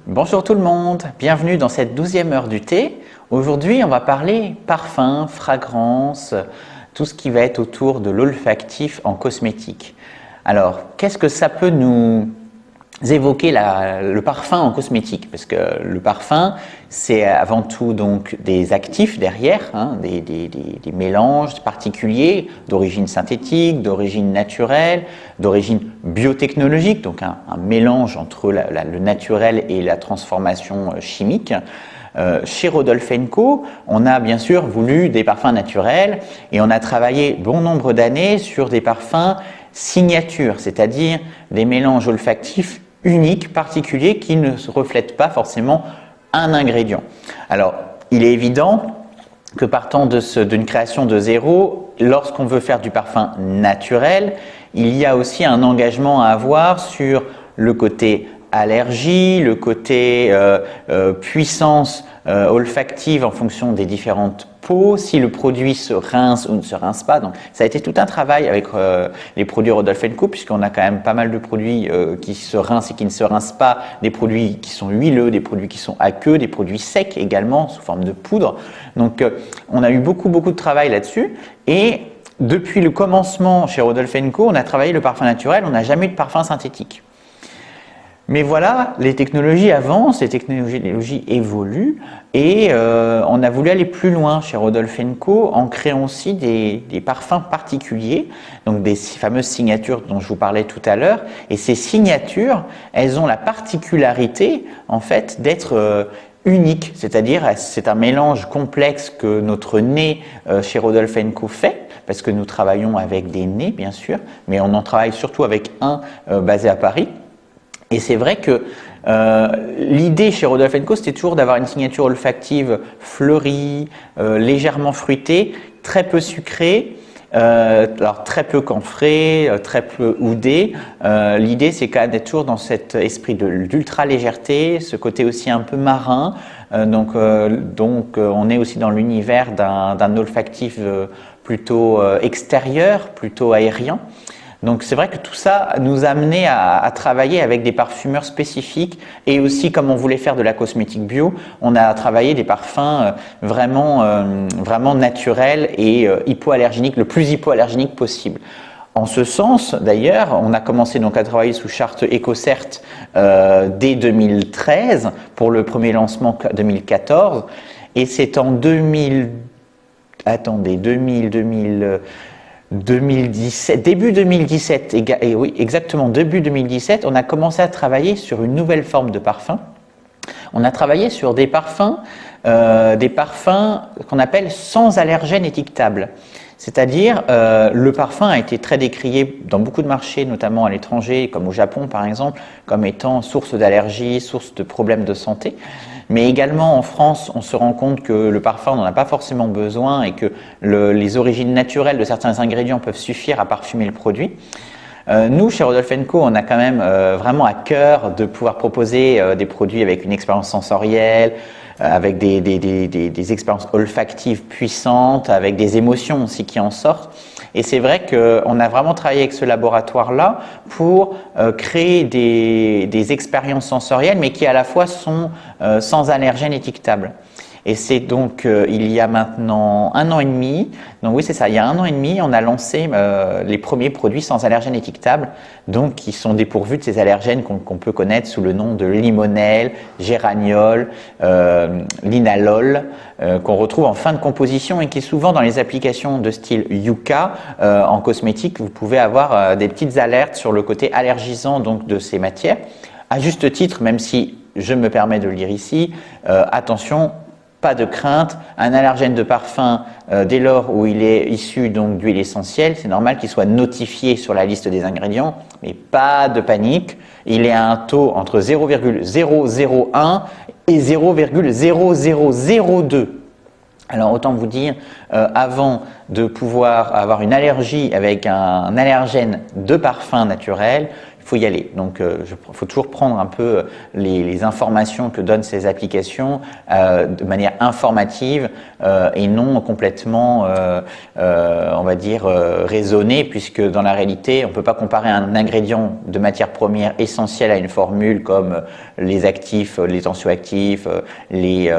Bonjour tout le monde, bienvenue dans cette 12e heure du thé. Aujourd'hui, on va parler parfum, fragrance, tout ce qui va être autour de l'olfactif en cosmétique. Alors, qu'est-ce que ça peut nous évoquer le parfum en cosmétique? Parce que le parfum, c'est avant tout donc des actifs derrière, des mélanges particuliers d'origine synthétique, d'origine naturelle, d'origine biotechnologique, donc un mélange entre le naturel et la transformation chimique. Chez Rodolphe & Co, on a bien sûr voulu des parfums naturels et on a travaillé bon nombre d'années sur des parfums signature, c'est-à-dire des mélanges olfactifs uniques, particuliers, qui ne reflètent pas forcément un ingrédient. Alors, il est évident que partant d'une création de zéro, lorsqu'on veut faire du parfum naturel, il y a aussi un engagement à avoir sur le côté allergie, le côté puissance olfactive en fonction des différentes peaux, si le produit se rince ou ne se rince pas. Donc ça a été tout un travail avec les produits Rodolphe & Co, puisqu'on a quand même pas mal de produits qui se rincent et qui ne se rincent pas, des produits qui sont huileux, des produits qui sont aqueux, des produits secs également sous forme de poudre. Donc on a eu beaucoup de travail là-dessus et depuis le commencement chez Rodolphe & Co, on a travaillé le parfum naturel, on n'a jamais eu de parfum synthétique. Mais voilà, les technologies avancent, les technologies évoluent et on a voulu aller plus loin chez Rodolphe & Co en créant aussi des parfums particuliers, donc des fameuses signatures dont je vous parlais tout à l'heure. Et ces signatures, elles ont la particularité en fait d'être uniques, c'est-à-dire c'est un mélange complexe que notre nez chez Rodolphe & Co fait, parce que nous travaillons avec des nez bien sûr, mais on en travaille surtout avec un basé à Paris. Et c'est vrai que l'idée chez Rodolphe & Co, c'était toujours d'avoir une signature olfactive fleurie, légèrement fruitée, très peu sucrée, alors très peu camphrée, très peu oudée. L'idée, c'est quand même d'être toujours dans cet esprit d'ultra légèreté, ce côté aussi un peu marin. Donc, on est aussi dans l'univers d'un olfactif plutôt extérieur, plutôt aérien. Donc c'est vrai que tout ça nous a amené à travailler avec des parfumeurs spécifiques et aussi comme on voulait faire de la cosmétique bio, on a travaillé des parfums vraiment naturels et hypoallergéniques, le plus hypoallergénique possible. En ce sens, d'ailleurs, on a commencé donc à travailler sous charte EcoCert dès 2013 pour le premier lancement 2014 et c'est en 2017, début 2017, et oui, exactement, début 2017, on a commencé à travailler sur une nouvelle forme de parfum. On a travaillé sur des parfums qu'on appelle sans allergènes étiquetables. C'est-à-dire, le parfum a été très décrié dans beaucoup de marchés, notamment à l'étranger, comme au Japon par exemple, comme étant source d'allergies, source de problèmes de santé. Mais également en France, on se rend compte que le parfum n'en a pas forcément besoin et que les origines naturelles de certains ingrédients peuvent suffire à parfumer le produit. Nous, chez Rodolphe & Co, on a quand même vraiment à cœur de pouvoir proposer des produits avec une expérience sensorielle, avec des expériences olfactives puissantes, avec des émotions aussi qui en sortent. Et c'est vrai qu'on a vraiment travaillé avec ce laboratoire-là pour créer des expériences sensorielles, mais qui à la fois sont sans allergènes étiquetables. Et c'est donc il y a maintenant 1 an et demi, donc oui c'est ça, il y a 1 an et demi, on a lancé les premiers produits sans allergènes étiquetables, donc qui sont dépourvus de ces allergènes qu'on peut connaître sous le nom de limonène, géraniol, linalol, qu'on retrouve en fin de composition et qui est souvent dans les applications de style Yucca en cosmétique. Vous pouvez avoir des petites alertes sur le côté allergisant donc de ces matières. À juste titre, même si je me permets de le lire ici, attention, pas de crainte, un allergène de parfum, dès lors où il est issu donc d'huile essentielle, c'est normal qu'il soit notifié sur la liste des ingrédients, mais pas de panique, il est à un taux entre 0,001 et 0,0002. Alors autant vous dire, avant de pouvoir avoir une allergie avec un allergène de parfum naturel, il faut y aller. Donc, faut toujours prendre un peu les informations que donnent ces applications de manière informative et non complètement, on va dire, raisonnée, puisque dans la réalité, on ne peut pas comparer un ingrédient de matière première essentielle à une formule comme les actifs, les tensioactifs, les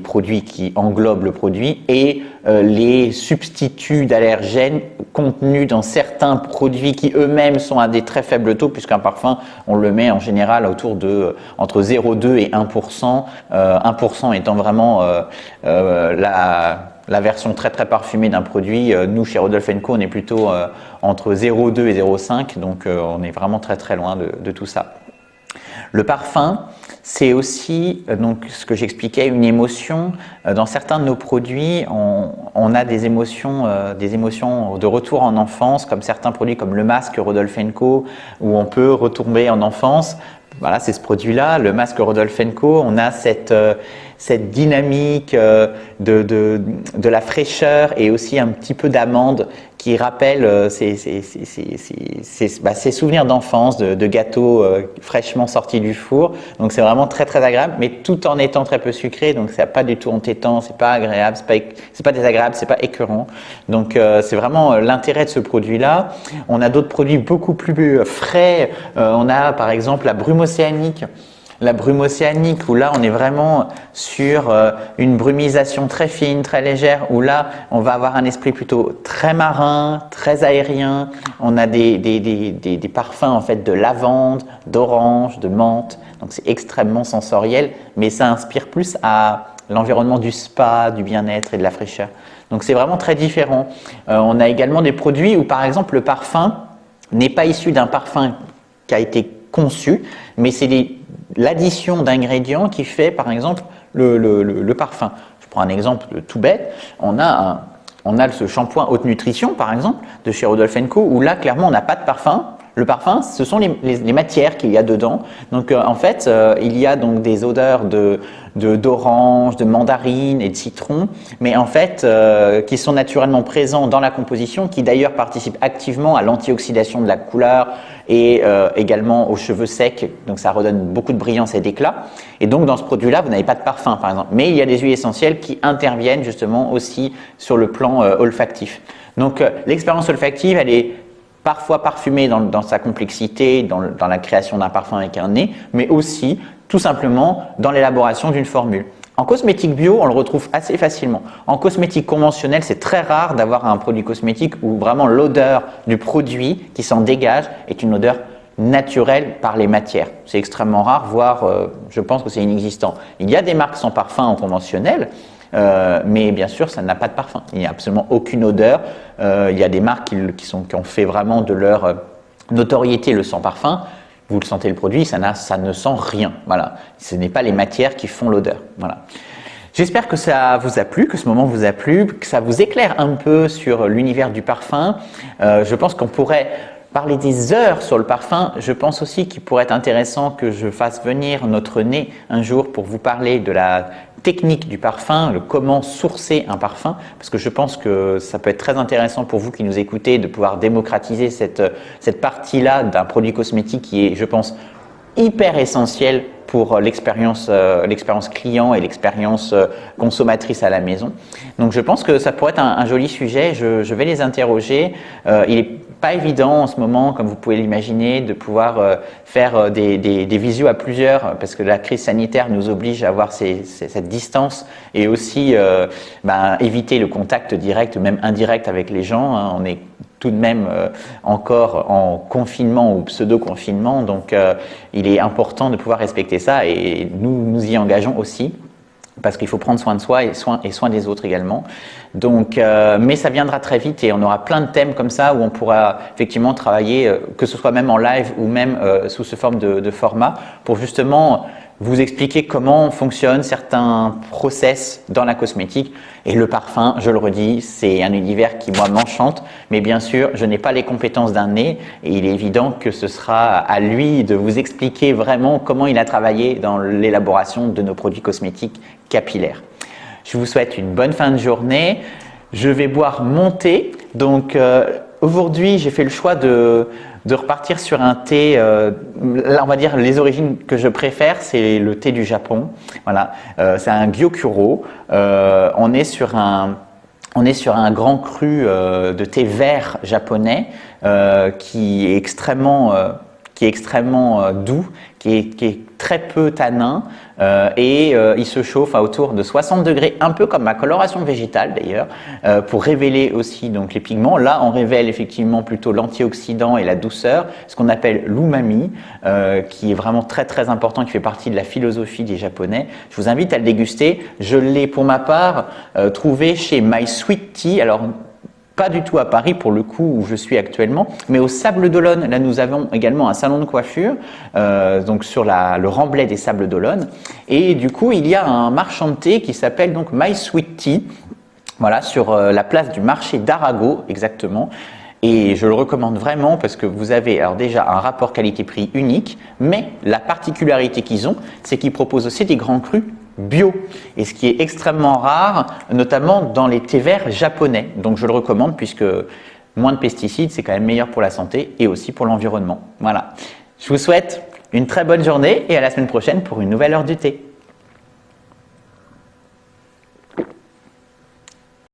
produits qui englobent le produit et les substituts d'allergènes contenus dans certains produits qui eux-mêmes sont à des très faibles taux, puisqu'un parfum, on le met en général autour de entre 0,2 et 1%, 1% étant vraiment la version très très parfumée d'un produit. Nous, chez Rodolphe & Co, on est plutôt entre 0,2 et 0,5, donc on est vraiment très très loin de tout ça. Le parfum, c'est aussi, donc, ce que j'expliquais, une émotion. Dans certains de nos produits, on a des émotions de retour en enfance, comme certains produits comme le masque Rodolphe & Co, où on peut retomber en enfance. Voilà, c'est ce produit-là, le masque Rodolphe & Co. On a cette dynamique de la fraîcheur et aussi un petit peu d'amande qui rappelle ces souvenirs d'enfance, de gâteaux fraîchement sortis du four. Donc c'est vraiment très très agréable, mais tout en étant très peu sucré. Donc c'est pas du tout entêtant, c'est pas agréable, c'est pas désagréable, c'est pas écœurant. Donc c'est vraiment l'intérêt de ce produit-là. On a d'autres produits beaucoup plus frais. On a par exemple la brume océanique. La brume océanique, où là on est vraiment sur une brumisation très fine, très légère, où là on va avoir un esprit plutôt très marin, très aérien. On a des parfums en fait de lavande, d'orange, de menthe, donc c'est extrêmement sensoriel, mais ça inspire plus à l'environnement du spa, du bien-être et de la fraîcheur. Donc c'est vraiment très différent. On a également des produits où par exemple le parfum n'est pas issu d'un parfum qui a été conçu, mais c'est l'addition d'ingrédients qui fait par exemple le parfum. Je prends un exemple tout bête, on a ce shampoing haute nutrition par exemple de chez Rodolphe & Co, où là clairement on n'a pas de parfum. Le parfum, ce sont les matières qu'il y a dedans. Donc en fait, il y a donc des odeurs d'orange, de mandarine et de citron, mais en fait qui sont naturellement présents dans la composition, qui d'ailleurs participent activement à l'antioxydation de la couleur et également aux cheveux secs. Donc ça redonne beaucoup de brillance et d'éclat. Et donc dans ce produit-là, vous n'avez pas de parfum par exemple, mais il y a des huiles essentielles qui interviennent justement aussi sur le plan olfactif. Donc l'expérience olfactive, elle est parfois parfumé dans sa complexité, dans la création d'un parfum avec un nez, mais aussi tout simplement dans l'élaboration d'une formule. En cosmétique bio, on le retrouve assez facilement. En cosmétique conventionnelle, c'est très rare d'avoir un produit cosmétique où vraiment l'odeur du produit qui s'en dégage est une odeur naturelle par les matières. C'est extrêmement rare, voire je pense que c'est inexistant. Il y a des marques sans parfum en conventionnel, mais bien sûr, ça n'a pas de parfum. Il n'y a absolument aucune odeur. Il y a des marques qui ont fait vraiment de leur notoriété le sans parfum. Vous le sentez le produit, ça ne sent rien. Voilà. Ce n'est pas les matières qui font l'odeur. Voilà. J'espère que ça vous a plu, que ce moment vous a plu, que ça vous éclaire un peu sur l'univers du parfum. Je pense qu'on pourrait parler des heures sur le parfum. Je pense aussi qu'il pourrait être intéressant que je fasse venir notre nez un jour pour vous parler de la technique du parfum, le comment sourcer un parfum, parce que je pense que ça peut être très intéressant pour vous qui nous écoutez de pouvoir démocratiser cette partie-là d'un produit cosmétique qui est, je pense, hyper essentielle pour l'expérience client et l'expérience consommatrice à la maison. Donc je pense que ça pourrait être un joli sujet, je vais les interroger. Il n'est pas évident en ce moment, comme vous pouvez l'imaginer, de pouvoir faire des visios à plusieurs, parce que la crise sanitaire nous oblige à avoir cette distance et aussi éviter le contact direct, même indirect avec les gens. Hein. On est tout de même encore en confinement ou pseudo-confinement, donc il est important de pouvoir respecter ça et nous y engageons aussi parce qu'il faut prendre soin de soi et soin des autres également. Donc, mais ça viendra très vite et on aura plein de thèmes comme ça où on pourra effectivement travailler, que ce soit même en live ou même sous ce forme de format, pour justement vous expliquer comment fonctionnent certains process dans la cosmétique. Et le parfum, je le redis, c'est un univers qui moi m'enchante, mais bien sûr je n'ai pas les compétences d'un nez et il est évident que ce sera à lui de vous expliquer vraiment comment il a travaillé dans l'élaboration de nos produits cosmétiques capillaires. Je vous souhaite une bonne fin de journée. Je vais boire mon thé, donc aujourd'hui, j'ai fait le choix de repartir sur un thé. Là, on va dire les origines que je préfère, c'est le thé du Japon. Voilà, c'est un Gyokuro. On est sur un grand cru de thé vert japonais qui est extrêmement doux, qui est très peu tanin et il se chauffe à autour de 60 degrés, un peu comme ma coloration végétale d'ailleurs, pour révéler aussi donc les pigments. Là, on révèle effectivement plutôt l'antioxydant et la douceur, ce qu'on appelle l'umami, qui est vraiment très très important, qui fait partie de la philosophie des Japonais. Je vous invite à le déguster. Je l'ai pour ma part trouvé chez My Sweet Tea. Alors, pas du tout à Paris pour le coup où je suis actuellement, mais au Sable d'Olonne. Là, nous avons également un salon de coiffure, donc sur le remblai des Sables d'Olonne. Et du coup, il y a un marchand de thé qui s'appelle donc My Sweet Tea, voilà, sur la place du marché d'Arago exactement. Et je le recommande vraiment parce que vous avez alors déjà un rapport qualité-prix unique, mais la particularité qu'ils ont, c'est qu'ils proposent aussi des grands crus bio, et ce qui est extrêmement rare, notamment dans les thés verts japonais. Donc je le recommande puisque moins de pesticides, c'est quand même meilleur pour la santé et aussi pour l'environnement. Voilà. Je vous souhaite une très bonne journée et à la semaine prochaine pour une nouvelle heure du thé.